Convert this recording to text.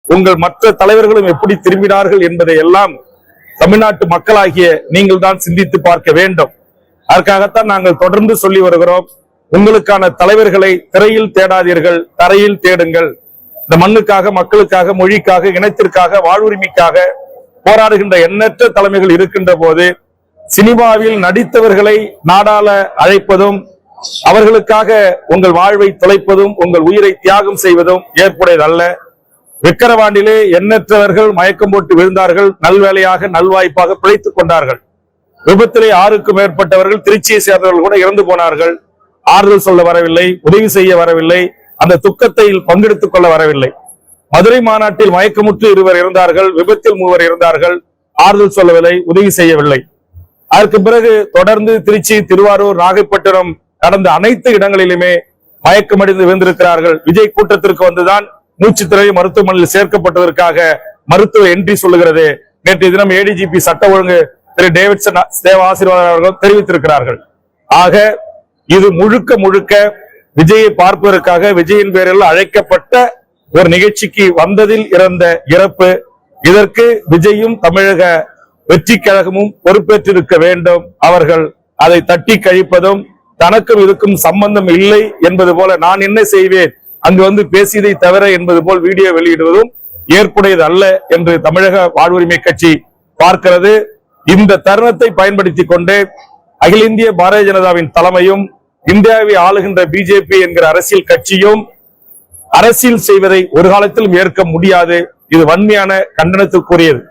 உங்கள் மற்ற தலைவர்களும் எப்படி திரும்பினார்கள் என்பதை எல்லாம் தமிழ்நாட்டு மக்களாகிய நீங்கள் தான் சிந்தித்து பார்க்க வேண்டும். அதற்காகத்தான் நாங்கள் தொடர்ந்து சொல்லி வருகிறோம். உங்களுக்கான தலைவர்களை திரையில் தேடாதீர்கள், தரையில் தேடுங்கள். இந்த மண்ணுக்காக, மக்களுக்காக, மொழிக்காக, இனத்திற்காக, வாழ்வுரிமைக்காக போராடுகின்ற எண்ணற்ற தலைமைகள் இருக்கின்ற போது சினிமாவில் நடித்தவர்களை நாடாள அழைப்பதும், அவர்களுக்காக உங்கள் வாழ்வை தொலைப்பதும், உங்கள் உயிரை தியாகம் செய்வதும் ஏற்புடையதல்ல. விக்கிரவாண்டிலே எண்ணற்றவர்கள் மயக்கம் போட்டு விழுந்தார்கள். நல்வேளையாக, நல்வாய்ப்பாக பிழைத்துக் கொண்டார்கள். விபத்திலே 6க்கும் மேற்பட்டவர்கள் திருச்சியை சேர்ந்தவர்கள் கூட இறந்து போனார்கள். ஆறுதல் சொல்ல வரவில்லை, உதவி செய்ய வரவில்லை, அந்த துக்கத்தை பங்கெடுத்துக் கொள்ள வரவில்லை. மதுரை மாநாட்டில் மயக்கமுற்று 2 இருந்தார்கள், விபத்தில் 3 இருந்தார்கள். ஆறுதல் சொல்லவில்லை, உதவி செய்யவில்லை. அதற்கு பிறகு தொடர்ந்து திருச்சி, திருவாரூர், நாகைப்பட்டினம் கடந்த அனைத்து இடங்களிலுமே மயக்கமடைந்து விழுந்திருக்கிறார்கள். விஜய் கூட்டத்திற்கு வந்துதான் மூச்சுத்திரை மருத்துவமனையில் சேர்க்கப்பட்டதற்காக மருத்துவ என்ட்ரி சொல்லுகிறது. நேற்றைய தினம் ஏடிஜிபி சட்ட ஒழுங்கு திரு டேவிட்சன் தேவ ஆசீர்வாதம் அவர்கள் தெரிவித்திருக்கிறார்கள். ஆக இது முழுக்க முழுக்க விஜயை பார்ப்பதற்காக விஜயின் பேரில் அழைக்கப்பட்ட ஒரு நிகழ்ச்சிக்கு வந்ததில் இறந்த இறப்பு. இதற்கு விஜயும் தமிழக வெற்றி கழகமும் பொறுப்பேற்றிருக்க வேண்டும். அவர்கள் அதை தட்டி கழிப்பதும், தனக்கும் இதுக்கும் சம்பந்தம் இல்லை என்பது போல, நான் என்ன செய்வேன் அங்கு வந்து பேசியதை தவிர என்பது போல் வீடியோ வெளியிடுவதும் ஏற்புடையது அல்ல என்று தமிழக வாழ்வுரிமை கட்சி பார்க்கிறது. இந்த தருணத்தை பயன்படுத்திக் கொண்டு அகில இந்திய பாரதிய ஜனதாவின் தலைமையும், இந்தியாவை ஆளுகின்ற பிஜேபி என்கிற அரசியல் கட்சியும் அரசியல் செய்வதை ஒரு காலத்திலும் ஏற்க முடியாது. இது வன்மையான கண்டனத்துக்குரியது.